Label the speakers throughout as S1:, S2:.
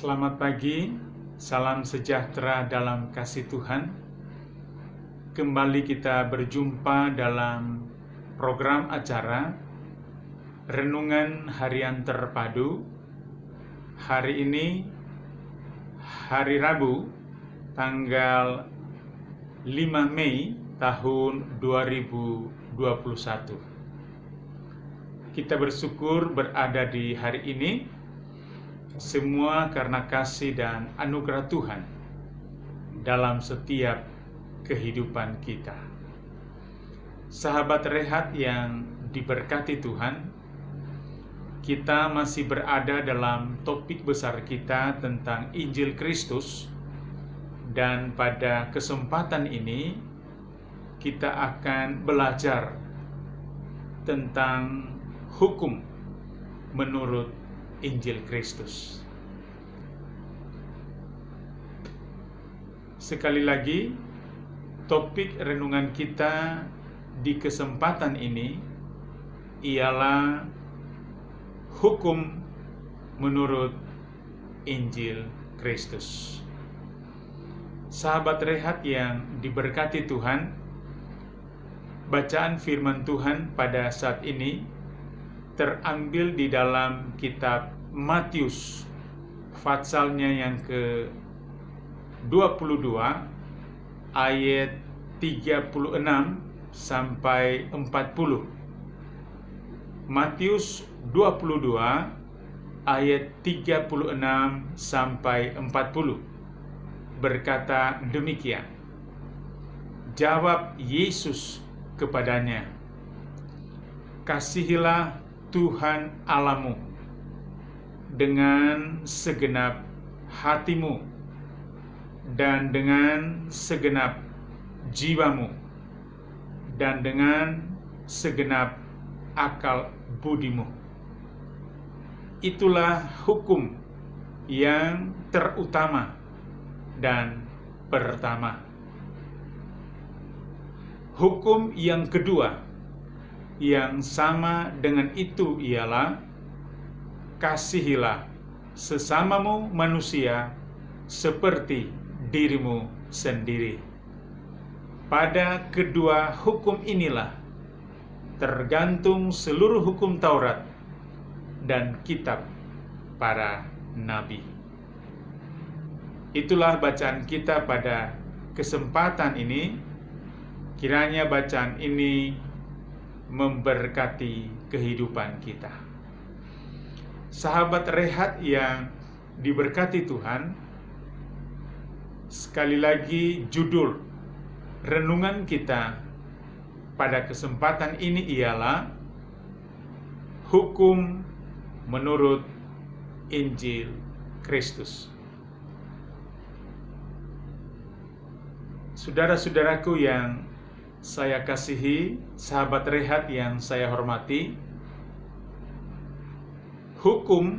S1: Selamat pagi, salam sejahtera dalam kasih Tuhan. Kembali kita berjumpa dalam program acara Renungan Harian Terpadu. Hari ini, hari Rabu, tanggal 5 Mei tahun 2021. Kita bersyukur berada di hari ini, semua karena kasih dan anugerah Tuhan dalam setiap kehidupan kita. Sahabat Rehat yang diberkati Tuhan, kita masih berada dalam topik besar kita tentang Injil Kristus, dan pada kesempatan ini kita akan belajar tentang hukum menurut Injil Kristus. Sekali lagi, topik renungan kita di kesempatan ini ialah hukum menurut Injil Kristus. Sahabat Rehat yang diberkati Tuhan, bacaan firman Tuhan pada saat ini terambil di dalam kitab Matius, patsalnya yang ke-22, ayat 36 sampai 40. Matius 22 ayat 36 sampai 40 berkata demikian. Jawab Yesus kepadanya, "Kasihilah Tuhan Allahmu dengan segenap hatimu dan dengan segenap jiwamu dan dengan segenap akal budimu." Itulah hukum yang terutama dan pertama. Hukum yang kedua yang sama dengan itu ialah kasihilah sesamamu manusia seperti dirimu sendiri. Pada kedua hukum inilah tergantung seluruh hukum Taurat dan kitab para nabi. Itulah bacaan kita pada kesempatan ini. Kiranya bacaan ini memberkati kehidupan kita. Sahabat Rehat yang diberkati Tuhan, sekali lagi judul renungan kita pada kesempatan ini ialah hukum menurut Injil Kristus. Saudara-saudaraku yang saya kasihi, sahabat Rehat yang saya hormati, hukum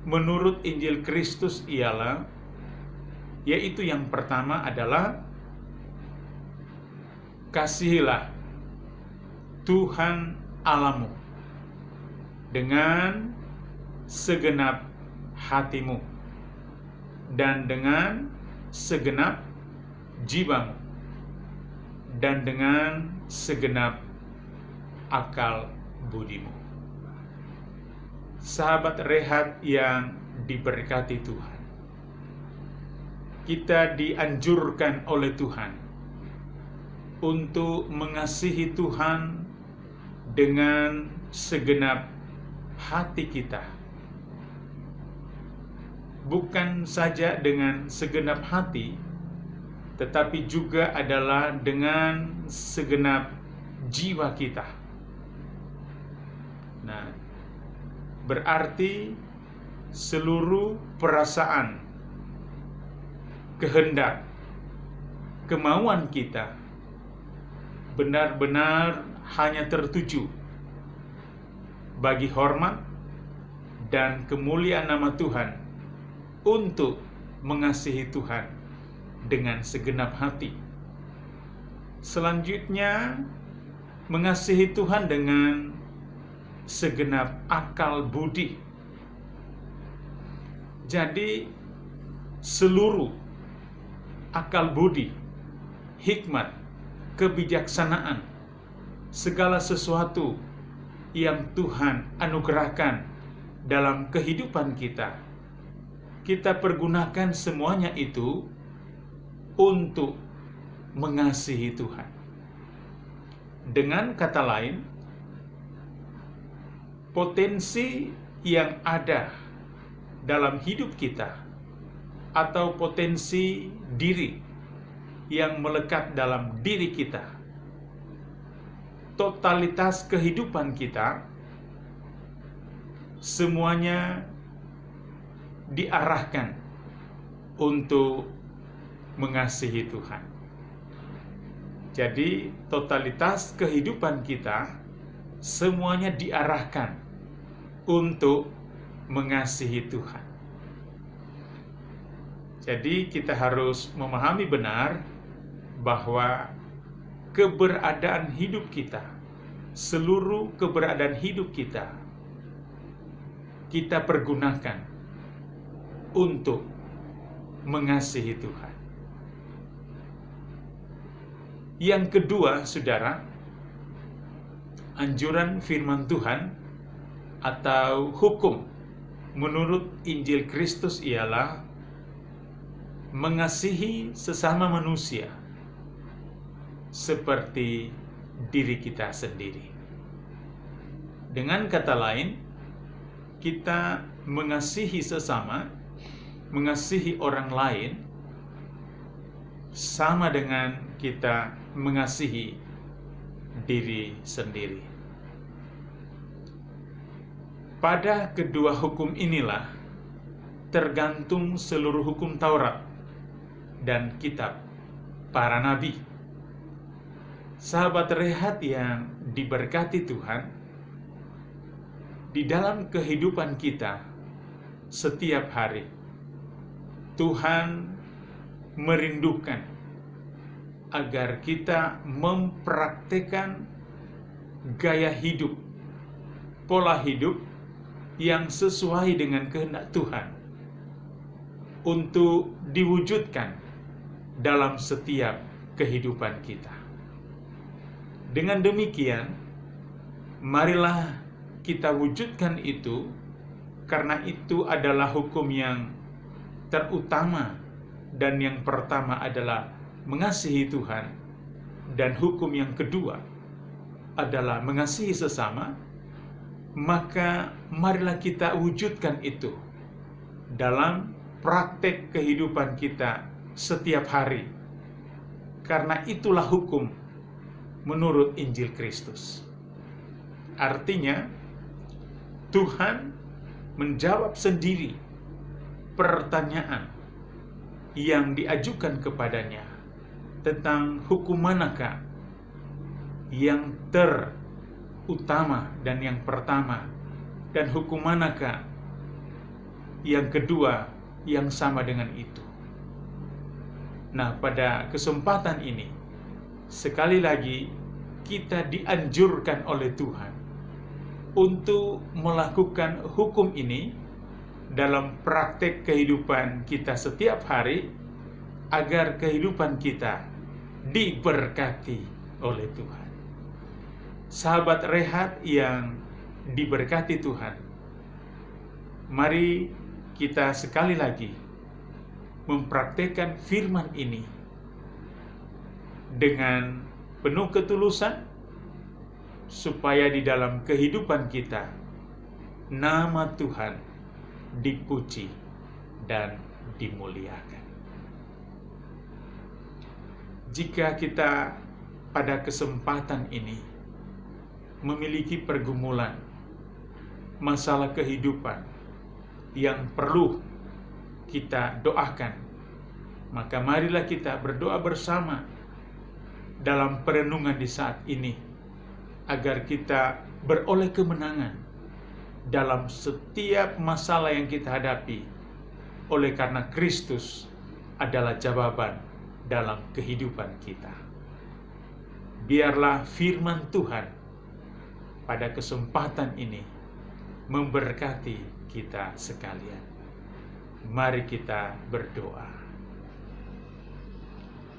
S1: menurut Injil Kristus ialah, yaitu yang pertama adalah kasihilah Tuhan Allahmu dengan segenap hatimu dan dengan segenap jiwamu dan dengan segenap akal budimu. Sahabat Rehat yang diberkati Tuhan, kita dianjurkan oleh Tuhan untuk mengasihi Tuhan dengan segenap hati kita. Bukan saja dengan segenap hati, tetapi juga adalah dengan segenap jiwa kita. Nah, berarti seluruh perasaan, kehendak, kemauan kita benar-benar hanya tertuju bagi hormat dan kemuliaan nama Tuhan, untuk mengasihi Tuhan dengan segenap hati. Selanjutnya, mengasihi Tuhan dengan segenap akal budi. Jadi seluruh akal budi, hikmat, kebijaksanaan, segala sesuatu yang Tuhan anugerahkan dalam kehidupan kita, kita pergunakan semuanya itu untuk mengasihi Tuhan. Dengan kata lain, potensi yang ada dalam hidup kita atau potensi diri yang melekat dalam diri kita, totalitas kehidupan kita, semuanya diarahkan untuk mengasihi Tuhan. Jadi totalitas kehidupan kita semuanya diarahkan untuk mengasihi Tuhan. Jadi kita harus memahami benar bahwa keberadaan hidup kita, seluruh keberadaan hidup kita, kita pergunakan untuk mengasihi Tuhan. Yang kedua, saudara, anjuran firman Tuhan atau hukum menurut Injil Kristus ialah mengasihi sesama manusia seperti diri kita sendiri. Dengan kata lain, kita mengasihi sesama, mengasihi orang lain, sama dengan kita mengasihi diri sendiri. Pada kedua hukum inilah tergantung seluruh hukum Taurat dan kitab para nabi. Sahabat Rehat yang diberkati Tuhan, di dalam kehidupan kita setiap hari, Tuhan merindukan agar kita mempraktekkan gaya hidup, pola hidup yang sesuai dengan kehendak Tuhan untuk diwujudkan dalam setiap kehidupan kita. Dengan demikian, marilah kita wujudkan itu, karena itu adalah hukum yang terutama, dan yang pertama adalah mengasihi Tuhan, dan hukum yang kedua adalah mengasihi sesama. Maka marilah kita wujudkan itu dalam praktek kehidupan kita setiap hari, karena itulah hukum menurut Injil Kristus. Artinya, Tuhan menjawab sendiri pertanyaan yang diajukan kepadanya tentang hukum manakah yang terutama dan yang pertama, dan hukum manakah yang kedua yang sama dengan itu. Nah, pada kesempatan ini, sekali lagi kita dianjurkan oleh Tuhan untuk melakukan hukum ini dalam praktek kehidupan kita setiap hari, agar kehidupan kita diberkati oleh Tuhan. Sahabat Rehat yang diberkati Tuhan, mari kita sekali lagi mempraktekkan firman ini dengan penuh ketulusan, supaya di dalam kehidupan kita nama Tuhan dipuji dan dimuliakan. Jika kita pada kesempatan ini memiliki pergumulan, masalah kehidupan yang perlu kita doakan, maka marilah kita berdoa bersama dalam perenungan di saat ini, agar kita beroleh kemenangan dalam setiap masalah yang kita hadapi, oleh karena Kristus adalah jawaban dalam kehidupan kita. Biarlah firman Tuhan pada kesempatan ini memberkati kita sekalian. Mari kita berdoa.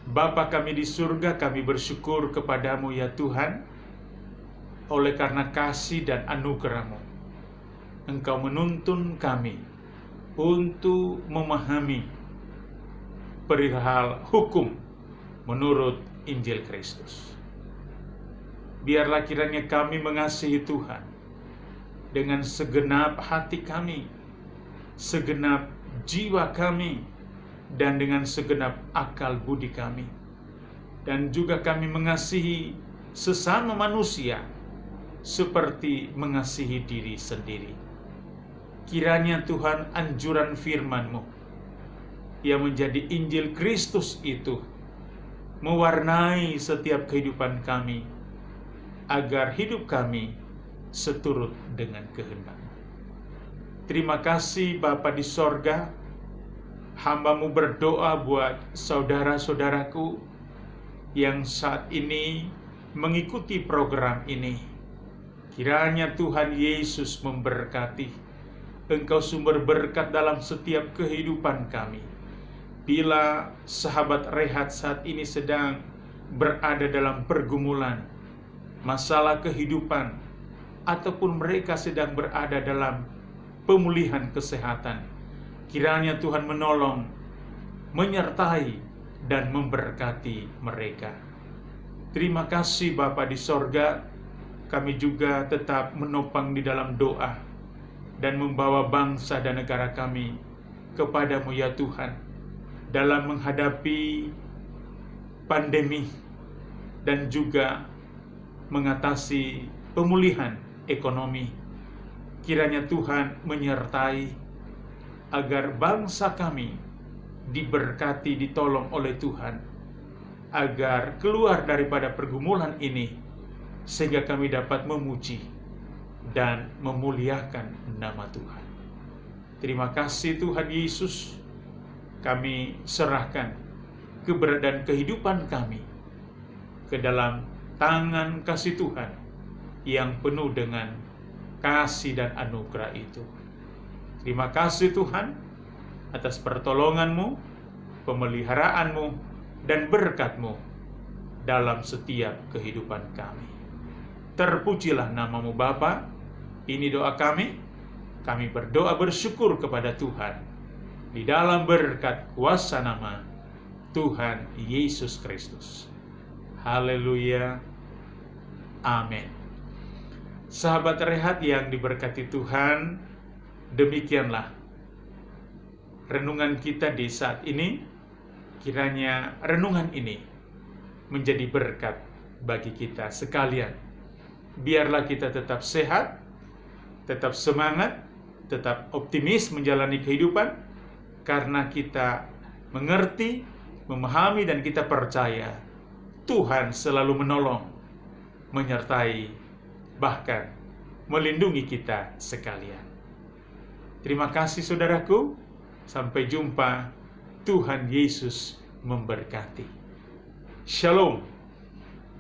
S1: Bapa kami di surga, kami bersyukur kepadamu ya Tuhan, oleh karena kasih dan anugerah-Mu. Engkau menuntun kami untuk memahami perihal hukum menurut Injil Kristus. Biarlah kiranya kami mengasihi Tuhan dengan segenap hati kami, segenap jiwa kami, dan dengan segenap akal budi kami. Dan juga kami mengasihi sesama manusia seperti mengasihi diri sendiri. Kiranya Tuhan anjuran firman-Mu yang menjadi Injil Kristus itu mewarnai setiap kehidupan kami, agar hidup kami seturut dengan kehendak-Mu. Terima kasih Bapa di sorga, hamba-Mu berdoa buat saudara-saudaraku yang saat ini mengikuti program ini. Kiranya Tuhan Yesus memberkati. Engkau sumber berkat dalam setiap kehidupan kami. Bila sahabat Rehat saat ini sedang berada dalam pergumulan, masalah kehidupan, ataupun mereka sedang berada dalam pemulihan kesehatan, kiranya Tuhan menolong, menyertai, dan memberkati mereka. Terima kasih Bapa di sorga. Kami juga tetap menopang di dalam doa dan membawa bangsa dan negara kami kepadamu ya Tuhan, dalam menghadapi pandemi dan juga mengatasi pemulihan ekonomi. Kiranya Tuhan menyertai agar bangsa kami diberkati, ditolong oleh Tuhan, agar keluar daripada pergumulan ini, sehingga kami dapat memuji dan memuliakan nama Tuhan. Terima kasih Tuhan Yesus. Kami serahkan keberadaan kehidupan kami ke dalam tangan kasih Tuhan yang penuh dengan kasih dan anugerah itu. Terima kasih Tuhan atas pertolongan-Mu, pemeliharaanmu, dan berkat-Mu dalam setiap kehidupan kami. Terpujilah nama-Mu Bapa. Ini doa kami. Kami berdoa bersyukur kepada Tuhan di dalam berkat kuasa nama Tuhan Yesus Kristus. Haleluya. Amin. Sahabat Rehat yang diberkati Tuhan, demikianlah renungan kita di saat ini. Kiranya renungan ini menjadi berkat bagi kita sekalian. Biarlah kita tetap sehat, tetap semangat, tetap optimis menjalani kehidupan, karena kita mengerti, memahami, dan kita percaya Tuhan selalu menolong, menyertai, bahkan melindungi kita sekalian. Terima kasih saudaraku. Sampai jumpa. Tuhan Yesus memberkati. Shalom.